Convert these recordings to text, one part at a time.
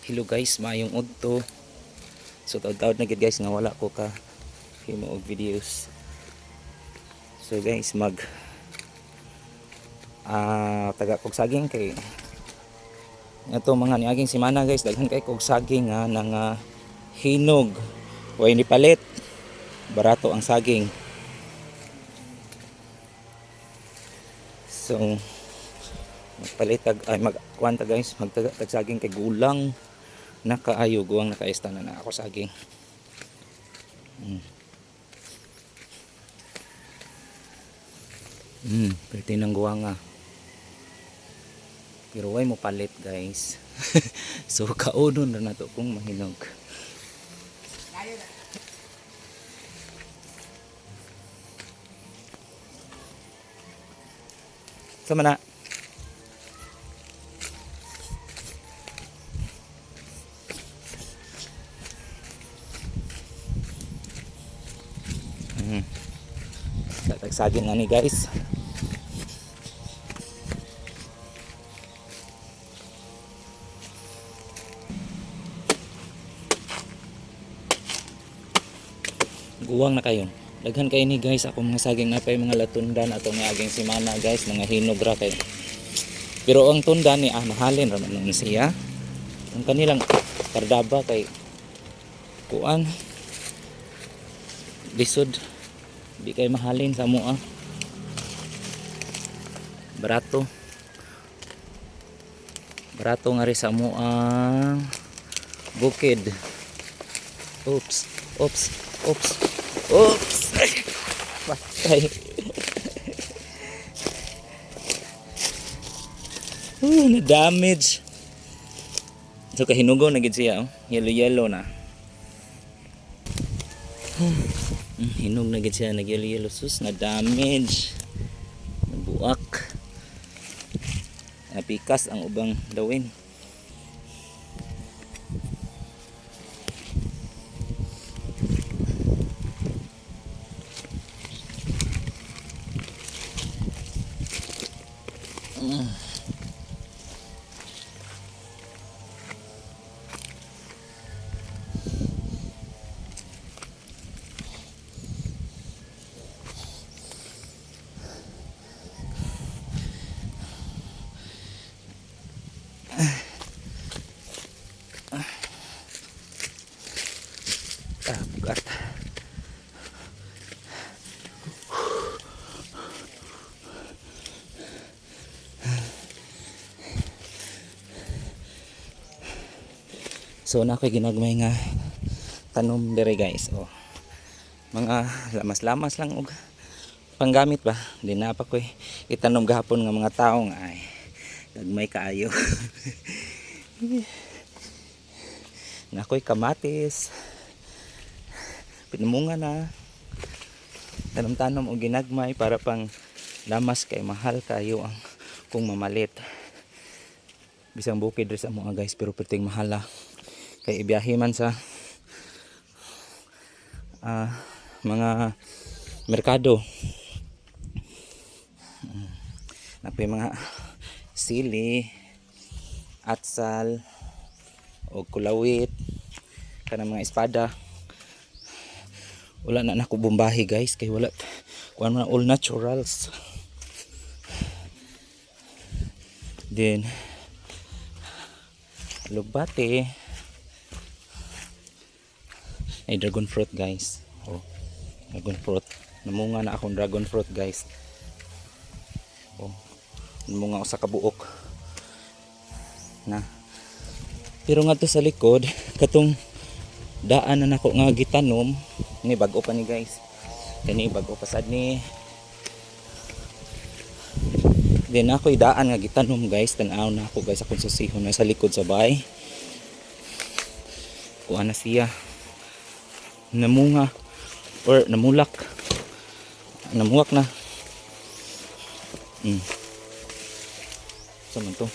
Hello guys, maayong udto. So taud-taud na gid guys nga wala ko ka himo og videos. So guys, taga kog saging kay ato mga niaging semana guys, daghan kay kog saging nga nang hinog. Way ni palit. Barato ang saging. So magpalitag ay magkuanta guys, magtaga tag saging kay gulang nakaayo guwang nakaista na ako saging. Pwede ng guwanga. Pero way mo palit guys. So kaunon na nato kung mahinog. Sama na. Tagsaging nga ni guys. Guwang na kayo. Daghan kayo ni guys ako mga saging na pa mga latundan atong niaging semana guys, mga hinog ra kay. Pero ang tundan ni mahalin ra man siya. Ang kanilang kardaba kay kuan lisod di kay mahalin sa mua. Barato nga rin sa mua bukid. Oops patay. Na damage. So kahinugo na gid siya, yellow na. Hinog na gid siya, nag yellow sus na damage. Nabuak. Napikas ang ubang dawin. Bugat. So na ko'y ginagmay nga tanom dire guys. Mga lamas-lamas lang og panggamit ba. Di na pa ko'y itanom gahapon nga mga taong ay gagmay kaayo. Na ko'y kamatis. Pinumunga na. Tanom-tanom og ginagmay para pang lamas kay mahal kayo ang kung mamalit. Bisang bukid rin sa mga guys pero perting mahala. Kay ibiyahe man sa mga merkado. Napay mga sili, atsal, o kulawit, kanang mga espada. Wala na nako bumbahi guys kay wala kuan man all naturals. Then lugbate ay dragon fruit guys. Dragon fruit. Namunga na akong dragon fruit guys. Namunga ako sa kabuok. Na. Pero nga to sa likod, katong daan na nako nga gitanom, ni bago pa ni guys. Kani bago pa sad ni. Then ako daan nga gitanom guys, tan-aw na ako guys akong susihon na sa likod sa bahay. Kuha na siya. Namunga or namuwak na. Saan to?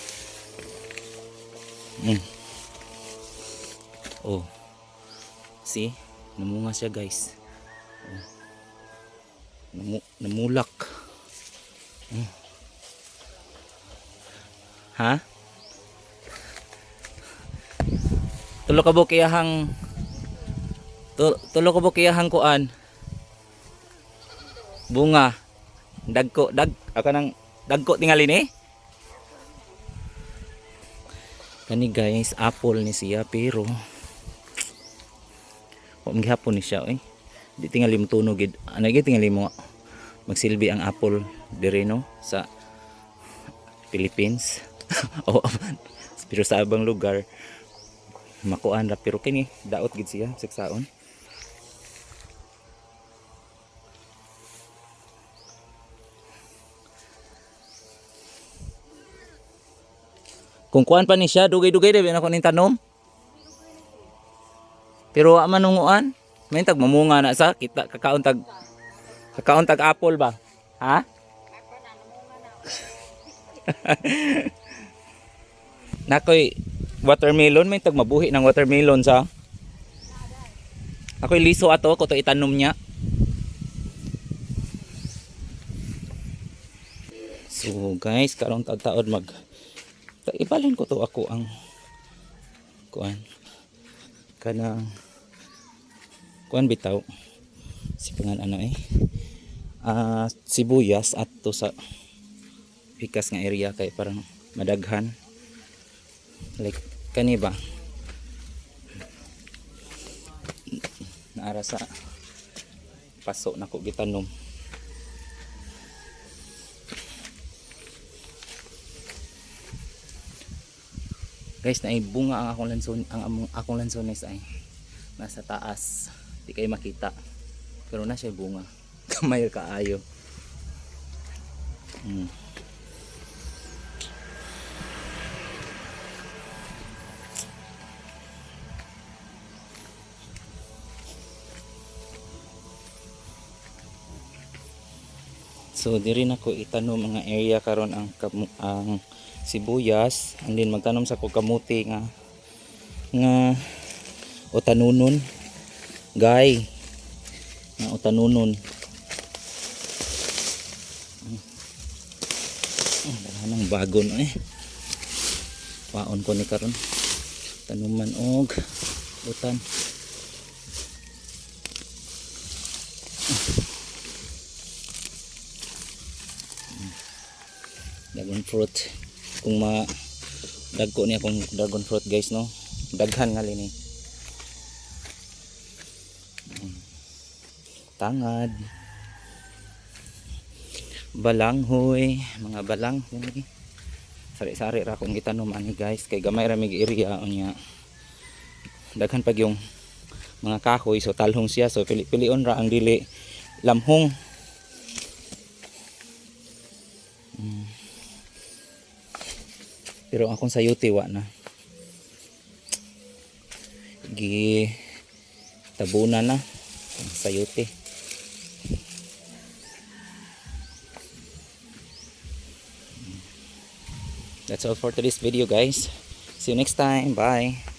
See? Namunga siya guys. Namulak. Ha? Tulo ka bukiyahang tulo ka bukiyahang kuan. Bunga. Aka nang dagko tingali ni. Kani guys, apple ni siya pero wa gihapon ni siya Di tingali mo tunog gid. Ano gid tingali mo magsilbi ang apple dire no sa Philippines. O pero sa abang lugar makuan ra pero kini daot gid siya saksaon. Kung kuan pa ni siya dugay-dugay dai na ko ning tanom. Pero wa manunguan, may tag mamunga na sa kita kakaon tag apple ba? Ha? Nakoy watermelon, may tag mabuhi ng watermelon sa. Ako'y liso ato ko to itanom niya. So guys, karong taon mag ibalhin ko to ako ang kuan kanang kuan bitaw sipangan ano sibuyas at to sa pikas nga area kay parang madaghan like kani ba naara sa paso na ko gitanom. Guys, naibunga ang akong lanson, ang akong lansones ay nasa taas. Di kayo makita. Pero na siya bunga. Kamay kaayo. So diri na ko itanom mga area karon ang sibuyas, and then magtanom sa ko kamuti nga o tanunon gay nga o tanunon ng bago no paon ko ni karon tanuman og utan. Dragon fruit kung dagko niya kung dragon fruit guys no daghan nga lini tangad balanghoy mga balang sari-sari ra kung itanom ani guys kay gamay ra mig area unya daghan pag yung mga kahoy so talhong siya so pili-pilion ra ang dili lamhong. Pero akong sayuti wa na gi tabunan na sayuti. That's all for today's video guys. See you next time. Bye.